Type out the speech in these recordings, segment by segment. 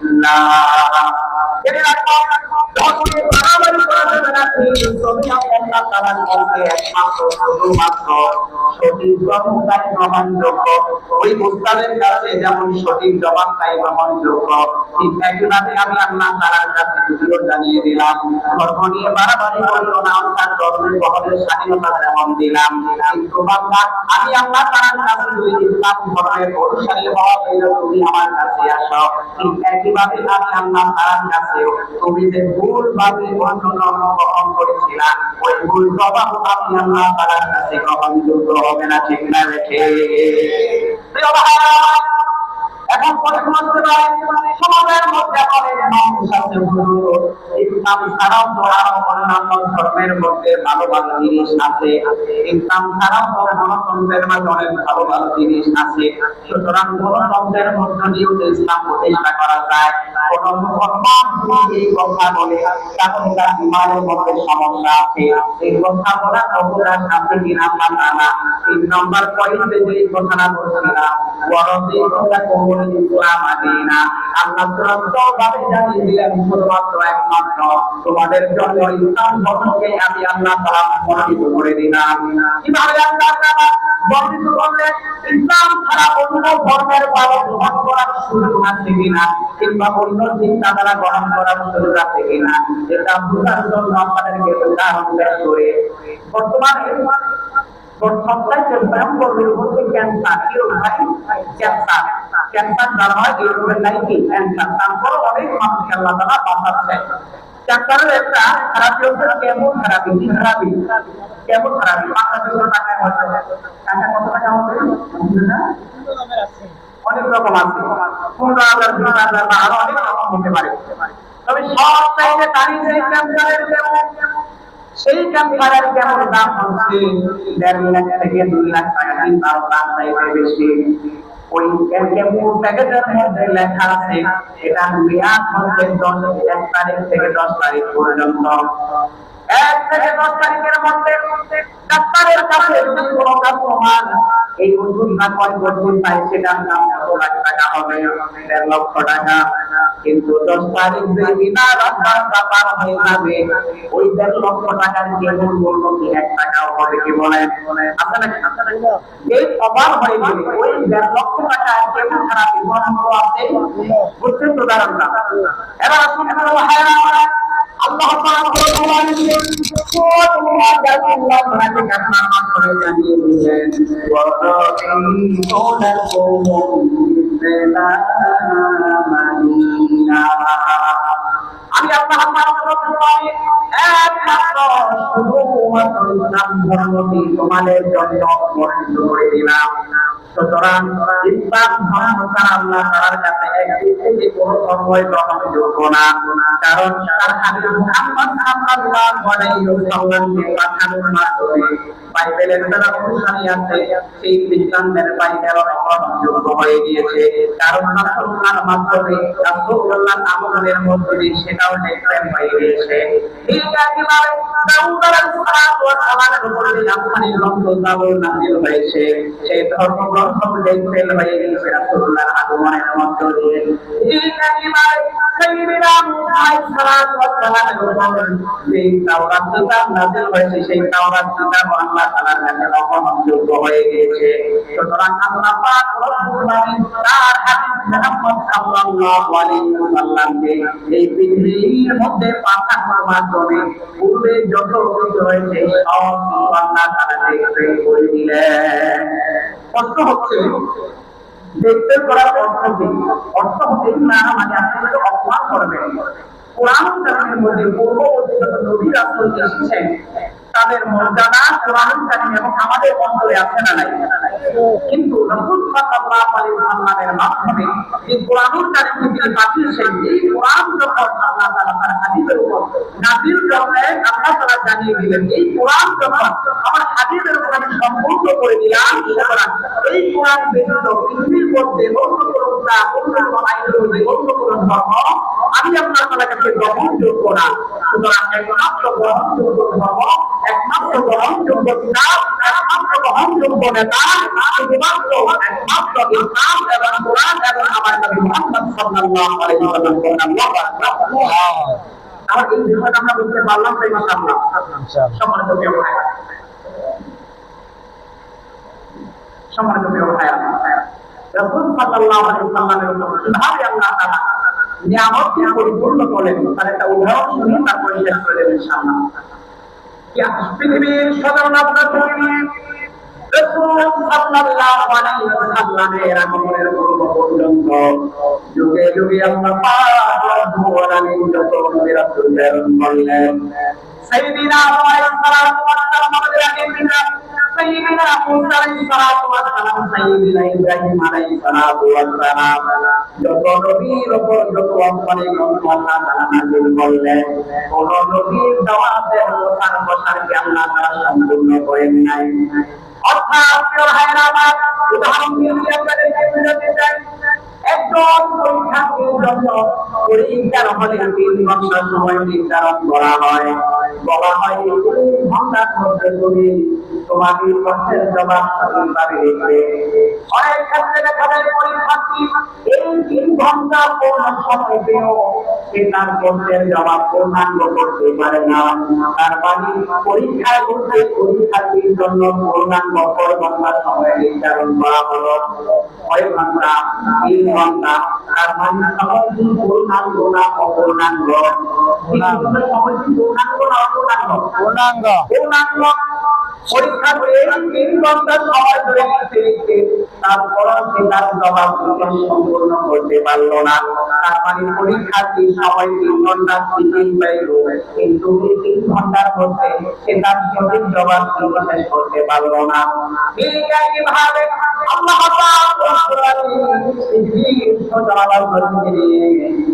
বিল্লাহ। জেনে রাখো, ধর্মে বাড়াবাড়ি করা যাবে না। তবে আল্লাহ তাআলার পক্ষে একমাত্র শুধুমাত্র সঠিক জবাবটাই গ্রহণযোগ্য। ওই মুস্তাদের কাছে যেমন সঠিক জবাবটাই গ্রহণযোগ্য, ঠিক একইভাবে আমি আল্লাহ তাআলার কাছে যদিও জানিয়ে দিলাম, ধর্ম নিয়ে বাড়াবাড়ি করিও না, তার ধর্মের বহরের স্বাধীনতা যেমন দিলাম, কিন্তু বান্দা আমি আল্লাহ তাআলার কাছে যদি ইসলাম ধর্মের অনুসারী হওয়া হইল, তুমি আমার কাছে আসো, ঠিক একইভাবে আমি আল্লাহ তাআলার কাছে তুমি যে ভুলভাবে অন্য ধর্ম গ্রহণ করেছিলা, ওই ভুল জবাব আমি আল্লাহ তাআলার কাছে গ্রহণযোগ্য হবে না, ঠিক না বেঠে? এখন প্রশ্ন হতে পারে, সমাজের মধ্যে অনেক মানুষ আছে ইসলাম ছাড়াও তো আরো অন্যান্য ধর্মের মধ্যে ভালো ভালো জিনিস আছে, ইসলাম ছাড়াও তো গণতন্ত্রের মাঝে অনেক ভালো ভালো জিনিস আছে, সুতরাং গণতন্ত্রের মধ্য দিয়েও ইসলাম প্রতিষ্ঠা করা যায়। কোন মুসলমান যদি এই কথা বলে তাহলে তার ইমানের মধ্যে সমস্যা আছে, এই কথা বলা অপরাধ আছে কিনা তা না। 3 নম্বর পয়েন্টে যে কথাটা বলছিলাম, বরং এই কথা কোন ইসলাম আদি না, আল্লাহ চূড়ান্তভাবে জানিয়ে দিলেন শুধুমাত্র একমাত্র তোমাদের জন্য ইসলাম ধর্মকে আমি আল্লাহ তাআলা মনোনীত করে দিলাম। কিভাবে আল্লাহ তাআলা মনোনীত করলেন? ইসলাম ছাড়া অন্য ধর্মের পালন গ্রহণ করার সুযোগ আছে কিনা, কিংবা অন্য চিন্তাধারা গ্রহণ করার সুযোগ আছে কিনা, এটা বোঝার জন্য আমাদেরকে উদাহরণ পেশ করে বর্তমানে সবচাইতে ভয়ঙ্কর রোগ হচ্ছে ক্যান্সার। কি রোগ ভাই? ক্যান্সার। ক্যান্সার যার হয় এই রোগের নাই কি ক্যান্সার। তারপর অনেক মানুষকে আল্লাহ তাআলা বাঁচাচ্ছে। ক্যান্সারের একটা থেরাপি হচ্ছে কেমোথেরাপি। কি থেরাপি? কেমোথেরাপি। বাংলাদেশের টাকায় হচ্ছে টাকা কত টাকা হবে অনেক রকম আছে, 15,000 20,000 বা আরো অনেক রকম হতে পারে। তবে সব চাইতে দামি যে ক্যান্সারের কেমো, সেই ক্যান্সারের কেমন দাম হচ্ছে 1.5 লাখ থেকে 2 লাখ টাকা, কিন্তু আরো দাম চাইতে বেশি। ওই কেমো প্যাকেটের মধ্যে লেখা আছে এটা মেয়াদ হচ্ছে 1 তারিখ থেকে 10 তারিখ পর্যন্ত। 1 থেকে 10 তারিখের মধ্যে ডাক্তারের কাছে যদি কোনো কাস্টমার এই ওষুধটা কয় ওষুধ পাই, সেটার দাম কত লাখ টাকা হবে? 1.5 লক্ষ টাকা। কিন্তু 10 তারিখ যেদিনা রাস্তা পার হয়ে যাবে, ওই 1.5 লক্ষ টাকার কেবল মূল্য কি 1 টাকাও হবে? কি বলেন? আপনারা এই অবাক হয়ে গেলে ওই 1.5 লক্ষ টাকা কেবল থেরাপি মূল্য আছে, বুঝছেন তো ধারণা? এবার আসুন আল্লাহ পাক বলেন কোন আল্লাহ তাআলা আপনার মাধ্যমে জানিয়ে দিলেন আমি আপনার একমাত্র শুধুমাত্র ইসলাম ধর্মকে তোমাদের জন্য বর্ণিত করে দিলাম। সুতরাং ইসলাম ধর্ম ছাড়া আল্লাহ তাআলার কাছে একদিক থেকে কোনো ধর্মই গ্রহণযোগ্য না, কারণ তার হাবিব মুহাম্মদ সাল্লাল্লাহু আলাইহি ওয়াসাল্লামকে পাঠানোর মাধ্যমে বাইবেলের যারা অনুসারী আছে সেই খ্রিস্টানদের বাইবেল গ্রহণযোগ্য হয়ে গিয়েছে, কারণ রাসূলুল্লাহর মাধ্যমে রাসূলুল্লাহর আমলের মধ্যে দিয়ে সেটাও দেখলেন হয়ে গিয়েছে। ঠিক একইভাবে দাউদ আলাইহিস সালামের উপরে যে আসমানি গ্রন্থ জাবুর নাযিল হয়েছে, সেই ধর্ম গ্রন্থ দেখলেন হয়ে গিয়েছে রাসূলুল্লাহর আগমনের মধ্য দিয়ে। ঠিক একইভাবে সাইয়্যিদনা মুসা আলাইহিস সালামের উপর যে তাওরাত কিতাব নাযিল হয়েছে, সেই তাওরাত কিতাব আল্লাহ তাআলার কাছে গ্রহণযোগ্য হয়ে গিয়েছে। সুতরাং আল্লাহ পাক রব্বুল আলামিন তার হাবিব মুহাম্মদ সাল্লাল্লাহু আলাইহি ওয়াসাল্লামকে এই পৃথিবীর মধ্যে পাঠানোর মাধ্যমে পূর্বে যত কিছু হয়েছে সব আল্লাহ তাআলা দেখতে করে দিলেন। কষ্ট হচ্ছে দেখতে করার অর্থ কি? অর্থ হচ্ছে না মানে আপনি তো অপমান করবেন। কোরআন কারীমের মধ্যে পূর্ববর্তী যত নবী রাসূল এসেছেন তাদের মর্যাদা কোরআন কারীম এবং আমাদের অন্তরে আছে না নাই? কিন্তু রাসূল সাল্লাল্লাহু আলাইহি ওয়াসাল্লামের মাধ্যমে যে কোরআন কারীম তিনি পাঠিয়েছেন, এই কোরআন যখন আল্লাহ তাআলা তার হাবিবের উপর নাযিল করলেন, আল্লাহ তাআলা জানিয়ে দিলেন এই কোরআন যখন আমার হাবিবের উপর আমি সম্পূর্ণ করে দিলাম, সুতরাং এই কোরআন ব্যতীত পৃথিবীর মধ্যে অন্য কোনো আইডিওলজি, অন্য কোনো ধর্ম আমি আপনার কাছে গ্রহণযোগ্য না। সুতরাং একমাত্র গ্রহণযোগ্য ধর্ম, একমাত্র গ্রহণযোগ্য কিতাব, একমাত্র গ্রহণযোগ্য নেতা শুধুমাত্র একমাত্র ইসলাম এবং কোরআন এবং আমার নবী মুহাম্মদ সাল্লাল্লাহু আলাইহি ওয়াসাল্লাম। আর এই বিষয়টা আমরা বুঝতে পারলাম তাই মাশাআল্লাহ। সম্মানিত প্রিয় ভাইরা, সম্মানিত প্রিয় ভাইরা, রাসূল সাল্লাল্লাহু আলাইহি ওয়াসাল্লামের উপর কিভাবে আল্লাহ তাআলা নিয়ামতকে পরিপূর্ণ করলেন তার একটা উদাহরণ শুনি, তারপরে শেষ করে দেবেন ইনশাআল্লাহ। কি পৃথিবীর সাধারণ আপনার নিয়ে রাসূল সাল্লাল্লাহু আলাইহি ওয়াসাল্লামের আগমনের পূর্ব পর্যন্ত যুগে যুগে আল্লাহ পাক রব্বুল আলামিন যত নবী রাসূল প্রেরণ করলেন, সাইয়্যিদিনা আলাইহিস সালাতু ওয়াস সালাম আমাদের আগে দিনা, সাইয়্যিদিনা মুসা আলাইহিস সালাতু ওয়াস সালাম, সাইয়্যিদিনা ইব্রাহিম আলাইহিস সালাতু ওয়াস সালাম, যত নবীর উপর যত অনেক গ্রন্থ আল্লাহ তাআলা নাযিল করলেন, কোন নবীর দাওয়াতের প্রসারকে আল্লাহ তাআলা সম্পূর্ণ করেন নাই। অর্থাৎ প্রিয় ভাইরা আমার, উদাহরণ দিয়ে আপনাদেরকে বোঝাতে চাই, একজন পরীক্ষার্থীর জন্য পরীক্ষার হলে 3 ঘন্টা সময় নির্ধারণ করা হয়। বলা হয় 3 ঘন্টার মধ্যে তুমি তোমাদের প্রশ্নের জবাব সঠিকভাবে লিখবে। অনেক ক্ষেত্রে দেখা যায় পরীক্ষার্থী এই 3 ঘন্টা পূর্ণ সময় পেয়েও সে তার প্রশ্নের জবাব পূর্ণাঙ্গ করতে পারে না। তার মানে পরীক্ষায় বলতে পরীক্ষার্থীর জন্য পূর্ণাঙ্গ 4 ঘন্টা সময় নির্ধারণ করা হলো। 6 ঘন্টা, 3 ঘন্টা, তার মানে সময়টি পূর্ণাঙ্গ না অপূর্ণাঙ্গ? সময়টি পূর্ণাঙ্গ না অপূর্ণাঙ্গ? পূর্ণাঙ্গ। পূর্ণাঙ্গ। পরীক্ষা করে 3 ঘন্টা সময় ধরে লিখতে তারপরও সে তার জবাব সম্পূর্ণ করতে পারলো না। তার মানে পরীক্ষার্থী সময় 3 ঘন্টা দিতেই পাইল, কিন্তু 3 ঘন্টার মধ্যে সে তার সঠিক জবাব শেষ করতে পারলো না। ঠিক একইভাবে আল্লাহ পাক রব্বুল আলামিন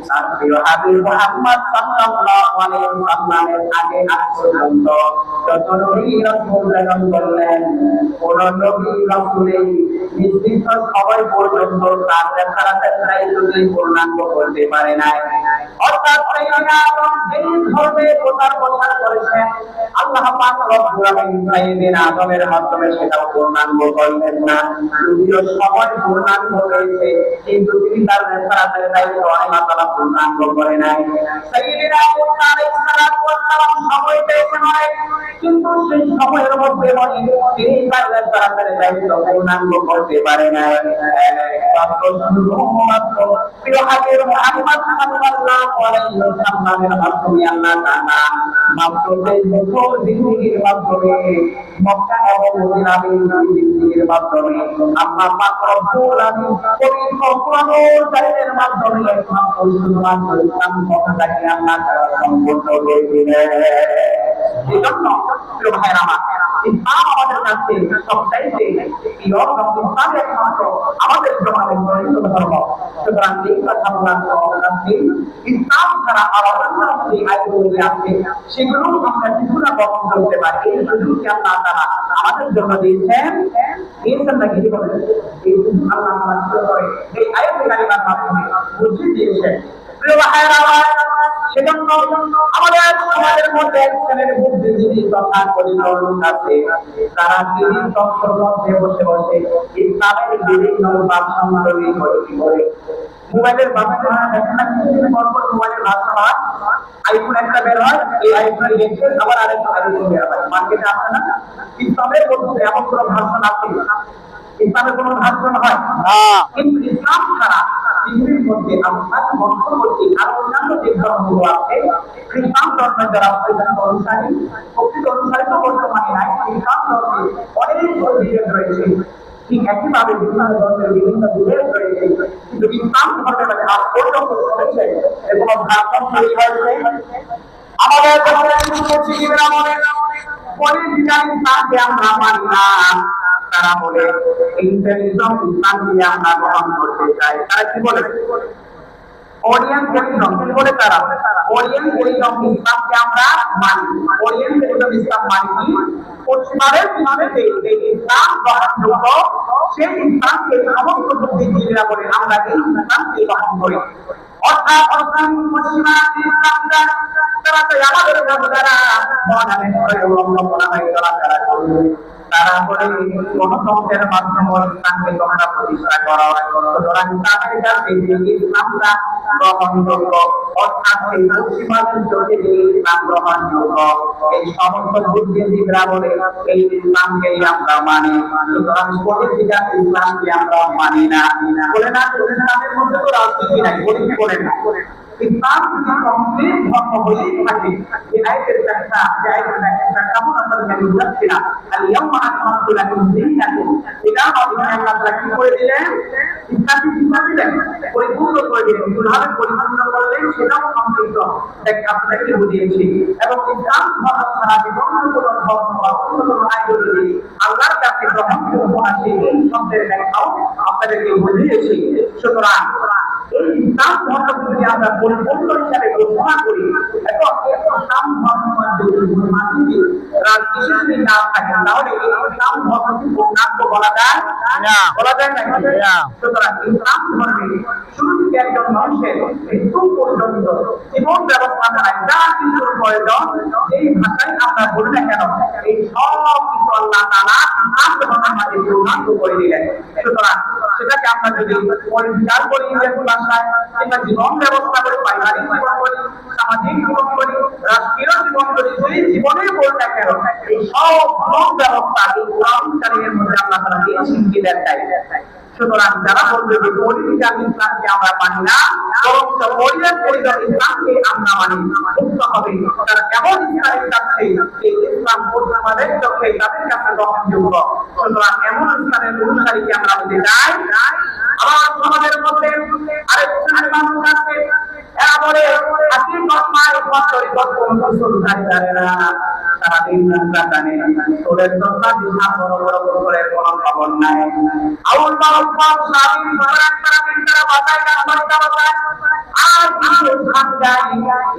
তার প্রিয় হাবিব মুহাম্মদ সাল্লাল্লাহু আলাইহি ওয়াসাল্লামের আগে আজ পর্যন্ত যত নবী রাসূল প্রেরণ করলেন, কোন নবী রাসূলের নির্দিষ্ট সময় পর্যন্ত তার রেফারেন্সের দায়িত্বটি পূর্ণাঙ্গ করতে পারে নাই। অর্থাৎ সাইয়্যিদনা আদম এই ধর্মে প্রচার করেছেন, আল্লাহ পাক রব্বুল আলামিন সাইয়্যিদনা আদমের মাধ্যমে সেটা পূর্ণাঙ্গ করলেন না। যদিও সময় পূর্ণাঙ্গ হয়েছে, কিন্তু তিনি তার রেফারেন্সের দায়িত্ব আল্লাহ তাআলা পূর্ণাঙ্গ করে নাই। সাইয়্যিদনা মুসা আলাইহিস সালাতু ওয়াস সালাম সময় পেয়েছেন অনেক, কিন্তু সেই সময়ের মধ্যে তিনি তার রেফারেন্সের দায়িত্ব পূর্ণাঙ্গ করতে পারে নাই। প্রিয় হাবিব মুহাম্মদ সাল্লাল্লাহু আলাইহি ওয়াসাল্লামের মাধ্যমে আল্লাহ তাআলা মাত্র 23 বছর জিন্দেগির মাধ্যমে মক্কা এবং মদিনার জিন্দেগির মাধ্যমে আল্লাহ পাক রব্বুল আলামিন পবিত্র কোরআনুল কারীমের মাধ্যমে একমাত্র শুধুমাত্র ইসলাম কথাটাকে আল্লাহ তাআলা সম্পূর্ণ করে দিলেন। এজন্য প্রিয় ভাইরা আমার, ইসলাম আমাদের কাছে সবচাইতে প্রিয় এবং ইসলাম একমাত্র আমাদের জন্য মনোনীত ধর্ম। সুতরাং এই কথা বলার পর ইসলাম ছাড়া আমাদের যে আইনগুলি আছে সেগুলো আমরা কিছুটা গ্রহণ করতে পারি। এই সুযোগকে আল্লাহ তাআলা আমাদের জন্য দিয়েছেন নাকি বলেন? এই সুযোগ আল্লাহ তাআলা এই আয়াতুল কারিমার মাধ্যমে বুঝিয়ে দিয়েছেন। প্রিয় ভাইরা আমার, সেজন্য আমাদের সমাজের মধ্যে একজনের বুদ্ধিজীবী তথা পরিচালক আছে, তারা দিন তত্ত্বের মধ্যে বসে বসে ইসলামের বিভিন্ন ভাষণ তৈরি করে মোবাইলের ভাষা দেখেন না, কিছুদিন পর পর মোবাইলের ভাষা আইফোন একটা বের হয়, এই আইফোন দেখে আবার আরেকটা আইফোন বের হয় মার্কেটে, আসে না? ইসলামের মধ্যে এমন কোনো ভাষণ আছে? ইসলামের কোনো ভাষণ হয় না। কিন্তু ইসলাম ছাড়া পৃথিবীর মধ্যে আপনার মধ্যবর্তী আর অন্যান্য যে ধর্মগুলো আছে, খ্রিস্টান ধর্মের যারা অনুসারী, প্রকৃত অনুসারী তো বর্তমানে নাই, খ্রিস্টান ধর্মে অনেক বিভেদ রয়েছে। ঠিক একইভাবে বিভিন্ন ধর্মের বিভিন্ন বিভেদ রয়েছে, কিন্তু ইসলাম ধর্মের মধ্যে আজ পর্যন্ত রয়েছে এবং ভাষণ তৈরি হয়েছে। আমাদের ইসলামকে আমরা মানি না, তারা বলে ইন্টেলিজম ইসলামকে আমরা গ্রহণ করতে চাই। তারা কি বলে? ওরিয়েন্টালিজম। কি বলে তারা? ওরিয়েন্টালিজম ইসলামকে আমরা মানি, ওরিয়েন্টালিজম ইসলাম মানি। পশ্চিমাদের পৃথিবীতে যে ইসলাম গ্রহণযোগ্য সেই ইসলামকে সমস্ত বুদ্ধিজীবীরা বলে আমরা এই ইসলামকে গ্রহণ করি। তারা তো আমাদের যারা মহানের অবলম্বনায় চলাফেরা করবে, তারা বলে গণতন্ত্রের মাধ্যমে ইসলামকে তোমরা প্রতিষ্ঠা করো। সুতরাং তাদের কাছে যে ইসলামটা গ্রহণযোগ্য, অর্থাৎ এই পশ্চিমাদের চোখে যে ইসলাম গ্রহণযোগ্য, এই সমস্ত বুদ্ধিজীবীরা বলে এই ইসলামকেই আমরা মানি। সুতরাং পলিটিক্যাল ইসলামকে আমরা মানি না। বলে না ইসলামের মধ্যে তো রাজনীতি নাই, বলে না ইসলাম যদি কমপ্লিট ধর্ম হয়েই থাকে, যে আয়াতের ব্যাখ্যা, যে আয়াতের ব্যাখ্যা কেমন আপনাদের আমি বুঝাচ্ছিলাম, আল-ইয়াউমা আকমালতু লাকুম দীনাকুম, এটার মাধ্যমে আল্লাহ তাআলা কি করে দিলেন? ইসলামকে কি করে দিলেন? পরিপূর্ণ করে দিলেন। কিভাবে পরিপূর্ণ করলেন সেটাও সংক্ষিপ্ত আপনাদেরকে বুঝিয়েছি। এবং ইসলাম ধর্ম ছাড়া জীবনের কোনো ধর্ম বা অন্য কোনো আইডিওলজি আল্লাহর কাছে গ্রহণযোগ্য আছে, এই শব্দের ব্যাখ্যাও আপনাদেরকে বুঝিয়েছি। সুতরাং এই ইসলাম ধর্ম যদি আমরা পরিপূর্ণ হিসাবে ঘোষণা করি, এবং ইসলাম ধর্ম যদি রাজনীতি না থাকে, তাহলে এই ইসলাম ধর্মকে পূর্ণাঙ্গ বলা যায় না। সুতরাং ইসলাম ধর্মে শুরু থেকে একজন মানুষের মৃত্যু পর্যন্ত জীবন ব্যবস্থা করায় যা কিছুর প্রয়োজন, এই ভাষায় আমরা বলি না কেন, এই সব কিছু আল্লাহ তাআলা ইসলাম ধর্মের মাঝে পূর্ণাঙ্গ করে দিলেন। সুতরাং সেটাকে আমরা যদি পরিষ্কার করি ভাষায়, কিংবা জীবন ব্যবস্থা করি, পারিবারিক জীবন করি, সামাজিক জীবন করি, রাষ্ট্রীয় জীবন করি, যদি জীবনের বলতে কেন, এই সব জীবন ব্যবস্থা ইসলামের মধ্যে আল্লাহ তাআলা দিয়েছেন কি দেয়। সুতরাং যারা বলবে যে পলিটিক্যাল ইসলামকে আমরা মানি না, বরং পরিবার ইসলামকে আমরা মানি, মুক্ত হবে তারা কেমন ইসলামের কাছে এই ইসলাম আমাদের চোখে তাদের কাছে গ্রহণযোগ্য। সুতরাং এমন ইসলামের অনুসারীকে আমরা বলতে চাই। আবার সমাজের মধ্যে আরেক শ্রেণীর মানুষ আছে, এরা বলে হাসির কসমার ফসল তারা দিন রাত জানে, ওদের দরকার দিশা বড় বড় করে কোনো খবর নাই। আউল বাউল সব স্বাধীন ধরার তারা তিনটা বাজায় গান বাজনা বাজায়, আর কিছু খান যায়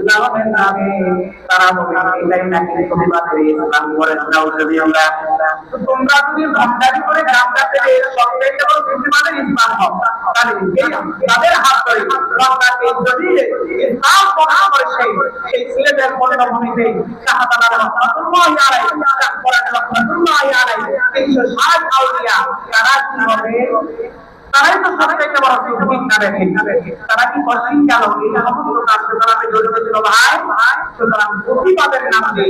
লাভের নামে। তারা বলে এটাই নাকি প্রতিবাদে ইসলাম করে দাও। যদি আমরা তোমরা যদি ভণ্ডারি করে গ্রামটা থেকে সব থেকে বড় প্রতিবাদের ইসলাম হও, তাহলে তাদের হাত ধরে বাংলাকে যদি ইসলাম প্রকাশ করে সেই ছেলেদের মনোভূমিতে শাহজালাল রহমাতুল্লাহি আলাইহি কোরআন রহমাতুল্লাহি আলাইহি 360 আউলিয়া তারা কি হবে? তারাই তো সবথেকে বড় সুফি তারা কি পশ্চিম গেল এই সমস্ত কার্যকলাপে জড়িত ছিল ভাই। সুতরাং প্রতিবাদের নামে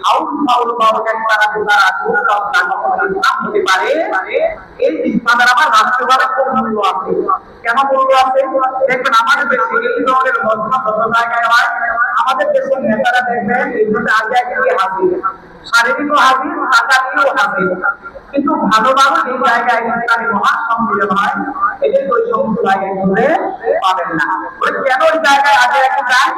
আউল ফাউল বাবুকে তারা ইসলাম হতে পারে। এই ইসলামের আমার রাষ্ট্রভাবে খুব মূল্য আছে। কেন মূল্য আছে? দেখবেন আমাদের দেশে এই ধরনের ঘটনা যত জায়গায় হয়, আমাদের দেশের নেতারা দেখবেন এই জন্য আগে আগে দিয়ে হাজির, শারীরিক হাজির, টাকা দিয়েও হাজির। কিন্তু ভালো ভালো এই জায়গায় ইসলামী মহাসম্মেলন হয়, এদের ওই সমস্ত জায়গায় ঘুরে পাবেন না। ওই কেন ওই জায়গায় আগে আগে যায়?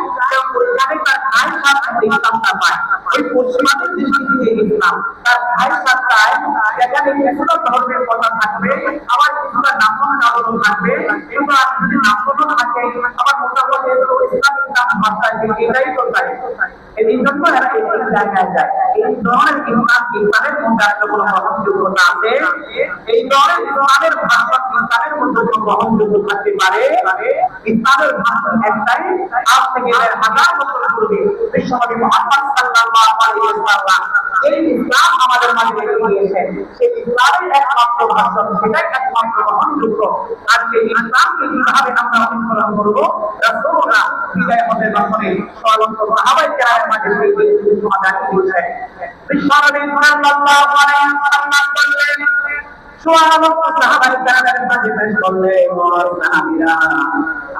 ওইখানে তার ভাই সাথে ইসলামটা পায়। ওই পশ্চিমাদের দৃষ্টিতে ইসলাম তার ভাই সাথে যেখানে কিছুটা ধর্মের কথা থাকবে, আবার কিছুটা নামকরণ থাকবে, কিন্তু যদি নামকরণ থাকে আবার মোটামুটি ইসলাম ইসলাম ভাষায় এটাই তো থাকে। এই জন্য এরা এই জায়গায় যায়। এই ধরনের ইসলামের মধ্যে একটা কোনো গ্রহণযোগ্যতা আছে, এই ধরনের ইসলামের ভাষা ইসলামের মধ্যে কোনো গ্রহণযোগ্য থাকতে পারে। ইসলামের ভাষা একটাই, আজ থেকে 1000 বছর পূর্বে বিশ্বনবী মুহাম্মদ সাল্লাল্লাহু আলাইহি ওয়াসাল্লাম এই ইসলাম আমাদের মাঝে রেখে দিয়েছেন। সেই ইসলামের একমাত্র ভাষা, সেটাই একমাত্র গ্রহণযোগ্য। আর সেই ইসলামকে কিভাবে আমরা অনুসরণ করবো? রাসূলুল্লাহ বিদায় হতে যখন সর্বন্ত সাহাবায়ে কেরামের মাঝে সেই সমাধান দিয়েছেন। বিশ্বনবী সাল্লাল্লাহু আলাইহি ওয়াসাল্লাম বললেন, সুবহানাল্লাহ, সাহাবায়ে কেরামের মাঝে পেশ করলেন, ও সাহাবীরা,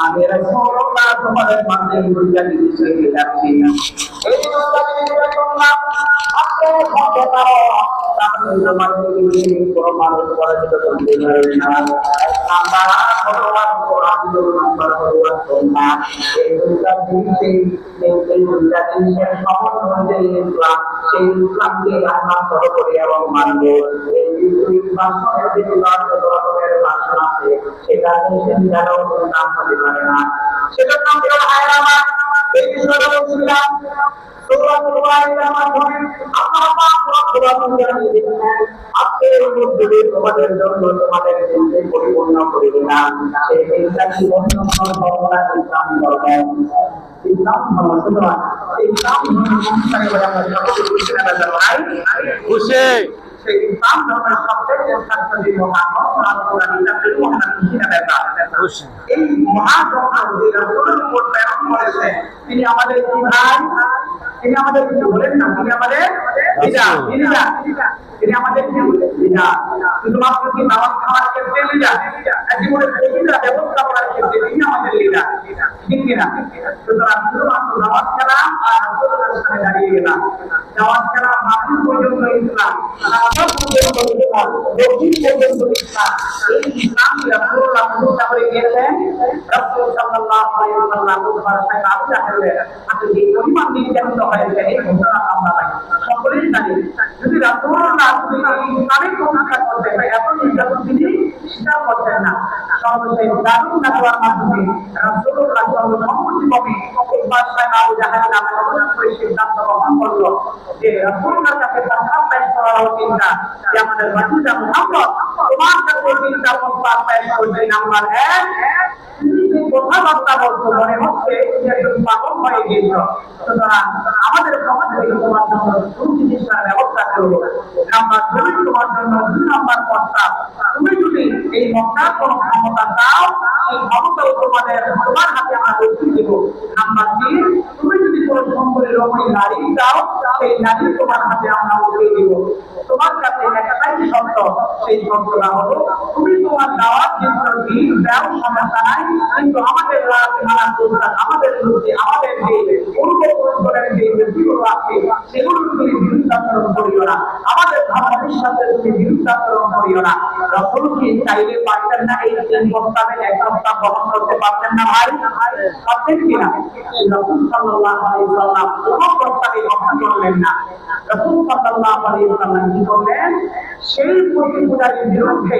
আমি রাসূলুল্লাহ তোমাদের মাঝে বুঝিয়ে দিয়েছি যাচ্ছি। এই রাসূলুল্লাহ তোমরা আপনি ভাবতে পারো তাহলে তোমাদের কোনো মানুষ পরাজিত করতে পারবে না। আমরা ভগবান আন্দোলন আমরা ভগবান তোমরা এই দুটা জিনিসের সমন্বয়ে ইসলাম, সেই ইসলামকে আমরা ফলো করি এবং মানব। এই ভাষণের যে রকমের ভাষণ আছে, সেটা নাম হতে পারে না। সেটার নাম হলো হায়রামা। এই বিষয়টা বলছিলাম সূরাতুল মাইদার মাধ্যমে আল্লাহ পাক রব্বুল আলামিন দিয়েছেন আজকের মধ্যে তোমাদের জন্য তোমাদের দিনকে পরিপূর্ণ করে দিলাম সেই দিনটা কি অন্য কোনো ধর্মরা ইসলাম ধর্ম ইসলাম ধর্ম সুতরাং ইসলাম ধর্ম অনুসারে আমরা সকলে বুঝতে পারছি ভাই খুশি সেই ইসলাম ধর্মের সবচেয়ে শ্রেষ্ঠ মহান কোরআন কিতাবের মহান কিতাব ব্যাপার এই মহাগ্রন্থ যে রাসূলের উপর প্রেরণ করেছেন তিনি আমাদের কি ভাই তিনি আমাদের কি বলেন না তিনি আমাদের লিডার তিনি আমাদের কি লিডার শুধুমাত্র কি নামাজ খাওয়ার ক্ষেত্রে লিডার জীবনের প্রতিটা ব্যবস্থা করার ক্ষেত্রে তিনি আমাদের লিডার ঠিক কিনা সুতরাং শুধুমাত্র নামাজ খেলা আর রাসূলের সামনে দাঁড়িয়ে গেলাম নামাজ খেলা মাহফিল পর্যন্ত ইসলাম নামাজ পর্যন্ত ইসলাম দক্ষিণ পর্যন্ত ইসলাম এই ইসলাম রাসূলুল্লাহ প্রতিষ্ঠা করে গিয়েছেন রাসূল সাল্লাল্লাহু আলাইহি ওয়াসাল্লাম সাহেব আবু জাহেলের আপনি যে পরিমাণ নির্যাতিত হয়েছে এই ঘটনা আমরা পাই সকলেই জানি যদি রাসূলুল্লাহ ইসলামিক প্রতিষ্ঠা করতেন এত নির্যাতন তিনি স্বীকার করতেন না সর্বশেষ দারুণ নাতোয়ার মাধ্যমে রাসূলুল্লাহ সম্মতিক্রমে সাহেব আবু জাহেল নামে অবশ্যই সিদ্ধান্ত গ্রহণ করলো যে রাসূলুল্লাহর কাছে প্রস্তাব পেশ করা উচিত না যে আমাদের বাতিজা মুহাম্মদ তোমার কাছে তিনটা প্রস্তাব পেশ করবে নাম্বার 1 তুমি যে কথাবার্তা বলছো মনে হচ্ছে তুমি একজন পাগল হয়ে গিয়েছ সুতরাং আমাদের সমাজ থেকে তোমার জন্য সুচিকিৎসার ব্যবস্থা করবো নাম্বার 2 তোমার জন্য 2 নাম্বার প্রস্তাব তুমি যদি এই মক্কার কোনো ক্ষমতা দাও এই ক্ষমতা তোমার হাতে আমরা বসিয়ে দেব নাম্বার 3 তুমি যদি কোনো সম্পদের রমণী নারী দাও সেই নারী তোমার হাতে আমরা বসিয়ে দেব তোমার কাছে একটাই শর্ত সেই শর্তটা হলো তুমি তোমার দাওয়াত দিন দাও সমস্যা নাই কিন্তু আমাদের আমাদের মধ্যে আমাদের যে পূর্বপুরুষদের যে ব্যক্তিগুলো আছে সেগুলো তুমি বিরুদ্ধাচরণ করিও না আমাদের ধর্ম বিশ্বাসের তুমি বিরুদ্ধাচরণ করিও না রাসূল কি চাইলে পারতেন না এই 3 প্রস্তাবে এক প্রস্তাব গ্রহণ করতে পারতেন না ভাই পারতেন কিনা রাসূল সাল্লাল্লাহু আলাইহি ওয়াসাল্লাম কোনো প্রস্তাবে গ্রহণ করলেন না রাসূল সাল্লাল্লাহু আলাইহি ওয়াসাল্লাম কি করলেন সেই প্রতিপূজার বিরুদ্ধে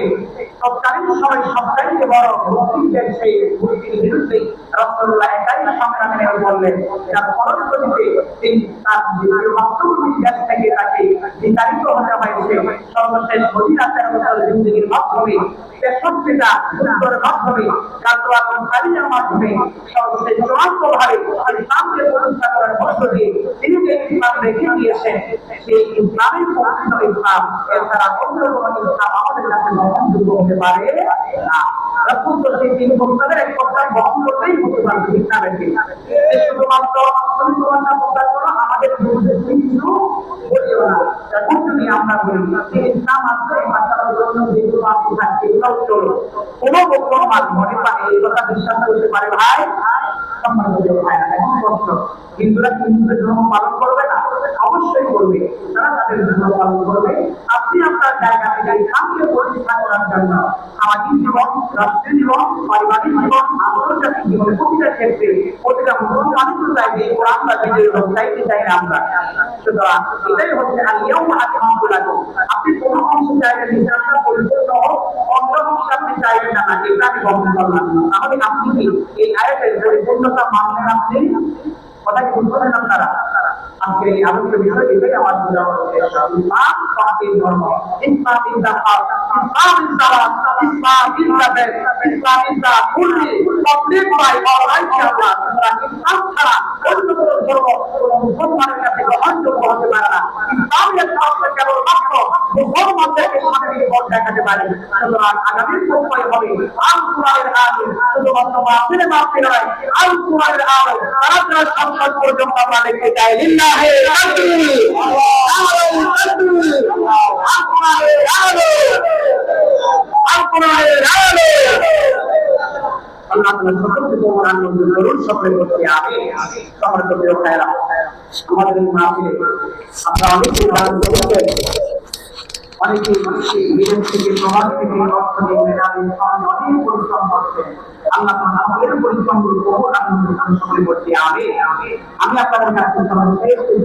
তৎকালীন সময় সবচাইতে বড় মুসলিমদের সেই মূর্তির বিরুদ্ধে রাসূলুল্লাহ একাই সংগ্রামে নেমে পড়লেন যার ফলশ্রুতিতে তিনি তার মাতৃভূমির দেশ থেকে তাকে বিতাড়িত হতে হয়েছে সর্বশেষ মদিনাতের জিন্দেগির মাধ্যমে ৬৩টা যুদ্ধের মাধ্যমে গাজওয়া খালিদার মাধ্যমে সর্বশেষ চূড়ান্তভাবে ইসলামকে প্রতিষ্ঠা করার মধ্য দিয়ে তিনি যে ইসলাম রেখে দিয়েছেন সেই ইসলামের প্রকৃত ইসলাম এছাড়া অন্য কোনো ইসলাম আমাদের কাছে গ্রহণযোগ্য হতে পারে না রাসূল তো সেই 3 প্রস্তাবের এক প্রস্তাব গ্রহণ করতেই হতে পারে ইসলামের শুধুমাত্র তুমি তোমার প্রস্তাব করো আমাদের বিরুদ্ধে কিছু বলিও না এখন যদি আমরা বলি ইসলাম আসলে মাসালার জন্য যেগুলো আপনি থাকছে এগুলো চলো কোনো মুসলমান মনে পারে এই কথা বিশ্বাস করতে পারে ভাই সম্মানিত ভাই না এখন প্রশ্ন হিন্দুরা হিন্দুদের ধর্ম পালন করবে না অবশ্যই করবে তারা তাদের ধর্ম পালন করবে আপনি আপনার জায়গা থেকে ইসলামকে প্রতিষ্ঠা করার জন্য সামাজিক জীবন রাষ্ট্রীয় জীবন পারিবারিক জীবন আন্তর্জাতিক জীবনে প্রতিটা ক্ষেত্রে প্রতিটা মুসলমানের চাইবে কোরআন বা বিজয় চাইতে চাই না আমরা সুতরাং এটাই হচ্ছে আলিয়াউমা আকমালতু লাকুম আপনি কোনো অংশ চাইলে ইসলামটা পরিপূর্ণ হোক অন্য অংশ আপনি চাইবেন না এটা আমি বন্ধ করলাম তাহলে আপনি কি এই আয়াতের পরিপূর্ণতা মানলেন আপনি কথা কি বুঝলেন আপনারা আজকে এই আলোচ্য বিষয় এটাই আমার ইসলাম সমাজের ধর্ম Islam is the first Islam is the last Islam is the best Islam is the fully complete by all right Allah Islam ছাড়া অন্য কোনো ধর্ম কোনো মুসলমানের কাছে গ্রহণযোগ্য হতে পারে না ইসলামের সাথে কেবল মাত্র মুসলমানদেরকে সামনে পথ দেখাতে পারে সুতরাং আগামী সময় হবে আল কুরআনের আলো শুধুমাত্র মাহফিলে নয় আল কুরআনের আলো তারা সংসদ পর্যন্ত আমরা দেখতে চাই লিল্লাহি তাকবীর আল্লাহু তাকবীর আল কুরআনের আলো আল্লাহ তাআলা সকলকে তোমার আনন্দ করুন সকলে করতে আমিন সম্মানিত প্রিয় ভাইরা আমাদের এই মাহফিলে আমরা অনেকেই দান করেছেন অনেকেই বিদেশ থেকে সমাজ থেকে অর্থ দিয়ে মেধাবী অনেক পরিশ্রম করছেন আল্লাহ তাআলা আমাদের পরিশ্রমগুলো বহু আনন্দ সকলে করতে আমিন আমি আপনাদের কাছে